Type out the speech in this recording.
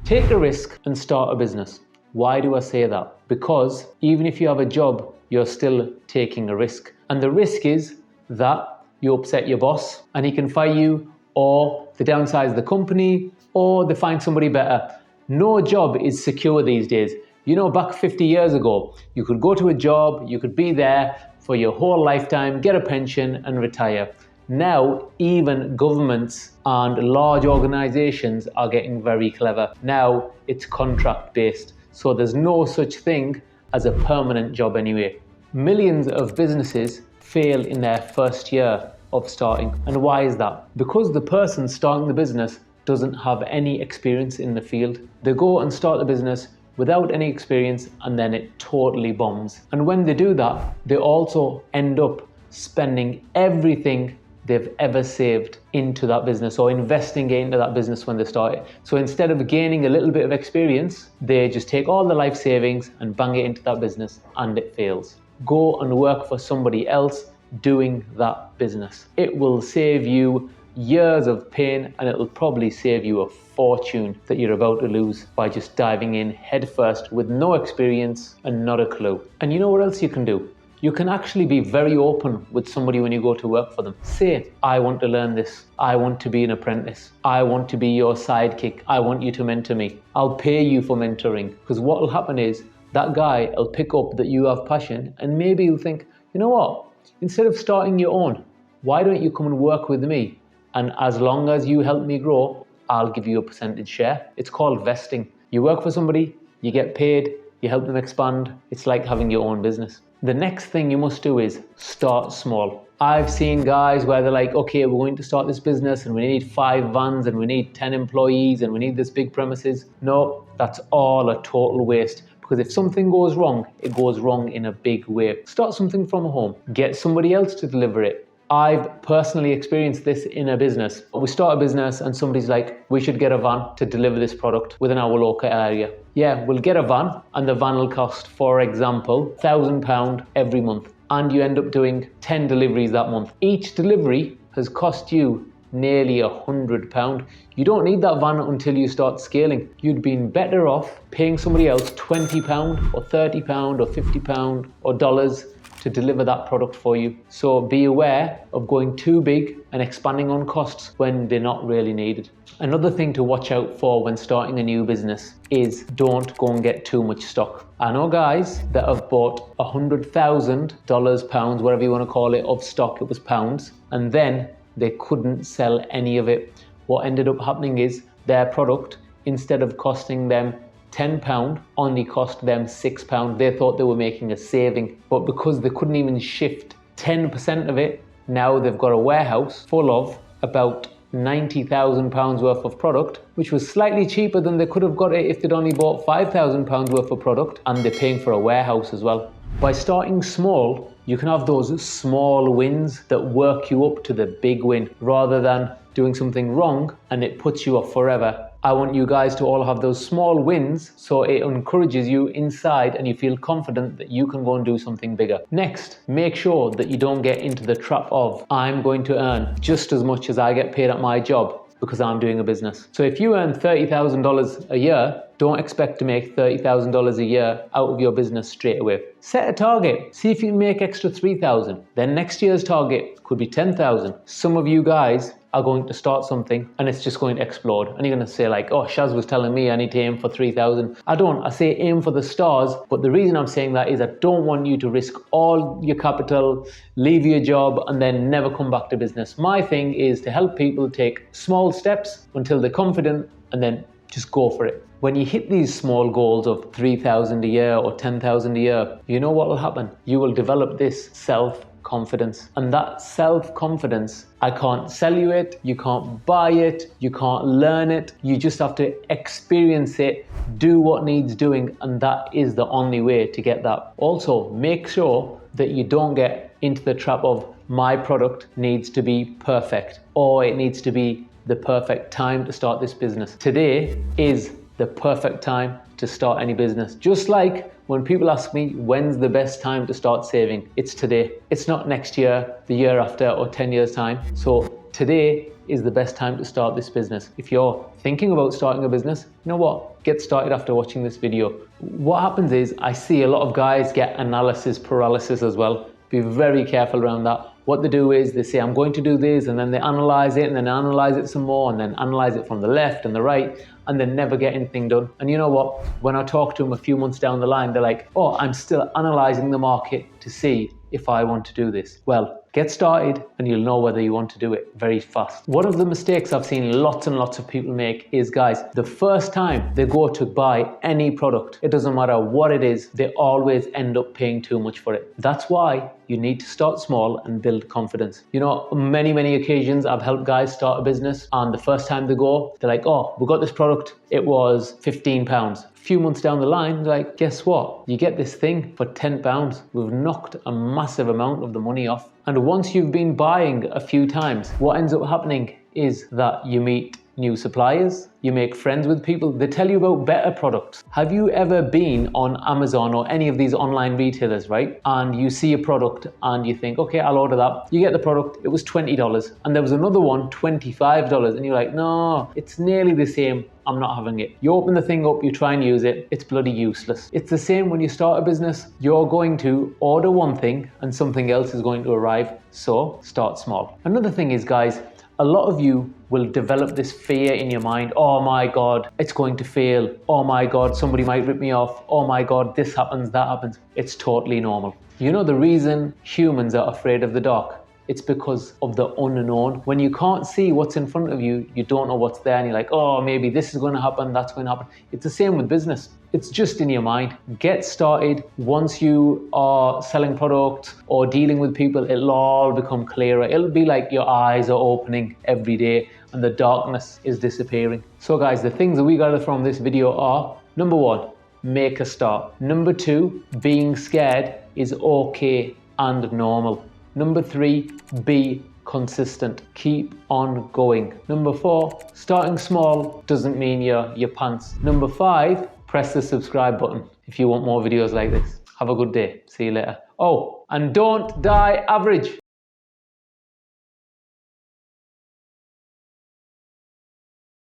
Take a risk and start a business. Why do I say that? Because even if you have a job, you're still taking a risk. And the risk is that you upset your boss and he can fire you, or they downsize the company, or they find somebody better. No job is secure these days. You know, back 50 years ago, you could go to a job, you could be there for your whole lifetime, get a pension and retire. Now, even governments and large organizations are getting very clever. Now, it's contract based. So there's no such thing as a permanent job anyway. Millions of businesses fail in their first year of starting. And why is that? Because the person starting the business doesn't have any experience in the field. They go and start the business without any experience and then it totally bombs. And when they do that, they also end up spending everything they've ever saved into that business or investing into that business when they start it. So instead of gaining a little bit of experience, they just take all the life savings and bang it into that business and it fails. Go and work for somebody else doing that business. It will save you years of pain and it'll probably save you a fortune that you're about to lose by just diving in headfirst with no experience and not a clue. And you know what else you can do? You can actually be very open with somebody when you go to work for them. Say, I want to learn this. I want to be an apprentice. I want to be your sidekick. I want you to mentor me. I'll pay you for mentoring. Because what will happen is that guy will pick up that you have passion and maybe he'll think, you know what? Instead of starting your own, why don't you come and work with me? And as long as you help me grow, I'll give you a percentage share. It's called vesting. You work for somebody, you get paid, you help them expand. It's like having your own business. The next thing you must do is start small. I've seen guys where they're like, okay, we're going to start this business and we need 5 vans and we need 10 employees and we need this big premises. No, that's all a total waste. Because if something goes wrong, it goes wrong in a big way. Start something from home. Get somebody else to deliver it. I've personally experienced this in a business. We start a business and somebody's like, we should get a van to deliver this product within our local area. Yeah, we'll get a van and the van will cost, for example, £1,000 every month. And you end up doing 10 deliveries that month. Each delivery has cost you nearly £100. You don't need that van until you start scaling. You'd been better off paying somebody else £20 or £30 or £50 or dollars to deliver that product for you. So be aware of going too big and expanding on costs when they're not really needed. Another thing to watch out for when starting a new business is don't go and get too much stock. I know guys that have bought $100,000, pounds, whatever you want to call it, of stock, it was pounds, and then they couldn't sell any of it. What ended up happening is their product, instead of costing them £10, only cost them £6. They thought they were making a saving, but because they couldn't even shift 10% of it, now they've got a warehouse full of about £90,000 worth of product, which was slightly cheaper than they could have got it if they'd only bought £5,000 worth of product, and they're paying for a warehouse as well. By starting small, you can have those small wins that work you up to the big win, rather than doing something wrong and it puts you off forever. I want you guys to all have those small wins so it encourages you inside and you feel confident that you can go and do something bigger. Next, make sure that you don't get into the trap of, I'm going to earn just as much as I get paid at my job because I'm doing a business. So if you earn $30,000 a year, don't expect to make $30,000 a year out of your business straight away. Set a target. See if you can make extra $3,000. Then next year's target could be $10,000. Some of you guys are going to start something and it's just going to explode. And you're going to say like, oh, Shaz was telling me I need to aim for 3,000. I don't. I say aim for the stars. But the reason I'm saying that is I don't want you to risk all your capital, leave your job, and then never come back to business. My thing is to help people take small steps until they're confident and then just go for it. When you hit these small goals of 3,000 a year or 10,000 a year, you know what will happen? You will develop this self-confidence. And that self-confidence, I can't sell you it, you can't buy it, you can't learn it. You just have to experience it, do what needs doing, and that is the only way to get that. Also, make sure that you don't get into the trap of my product needs to be perfect or it needs to be the perfect time to start this business. Today is the perfect time to start any business. Just like when people ask me, when's the best time to start saving? It's today. It's not next year, the year after, or 10 years time. So today is the best time to start this business. If you're thinking about starting a business, you know what? Get started after watching this video. What happens is I see a lot of guys get analysis paralysis as well. Be very careful around that. What they do is they say, I'm going to do this, and then they analyze it, and then analyze it some more, and then analyze it from the left and the right, and then never get anything done. And you know what? When I talk to them a few months down the line, they're like, oh, I'm still analyzing the market to see if I want to do this. Well, get started and you'll know whether you want to do it very fast. One of the mistakes I've seen lots and lots of people make is, guys, the first time they go to buy any product, it doesn't matter what it is, they always end up paying too much for it. That's why you need to start small and build confidence. You know, many occasions I've helped guys start a business, and the first time they go, they're like, oh, we got this product, it was £15. Few months down the line, like, guess what? You get this thing for £10. We've knocked a massive amount of the money off. And once you've been buying a few times, what ends up happening is that you meet new suppliers, you make friends with people, they tell you about better products. Have you ever been on Amazon or any of these online retailers, right? And you see a product and you think, okay, I'll order that. You get the product, it was $20, and there was another one, $25, and you're like, no, it's nearly the same, I'm not having it. You open the thing up, you try and use it, it's bloody useless. It's the same when you start a business. You're going to order one thing and something else is going to arrive, so start small. Another thing is, guys, a lot of you will develop this fear in your mind. Oh my God, it's going to fail. Oh my God, somebody might rip me off. Oh my God, this happens, that happens. It's totally normal. You know the reason humans are afraid of the dark? It's because of the unknown. When you can't see what's in front of you, you don't know what's there, and you're like, oh, maybe this is going to happen, that's going to happen. It's the same with business. It's just in your mind. Get started. Once you are selling products or dealing with people, it'll all become clearer. It'll be like your eyes are opening every day and the darkness is disappearing. So guys, the things that we gather from this video are, number one, make a start. Number two, being scared is okay and normal. Number three, be consistent. Keep on going. Number four, starting small doesn't mean you're pants. Number five, press the subscribe button if you want more videos like this. Have a good day. See you later. Oh, and don't die average.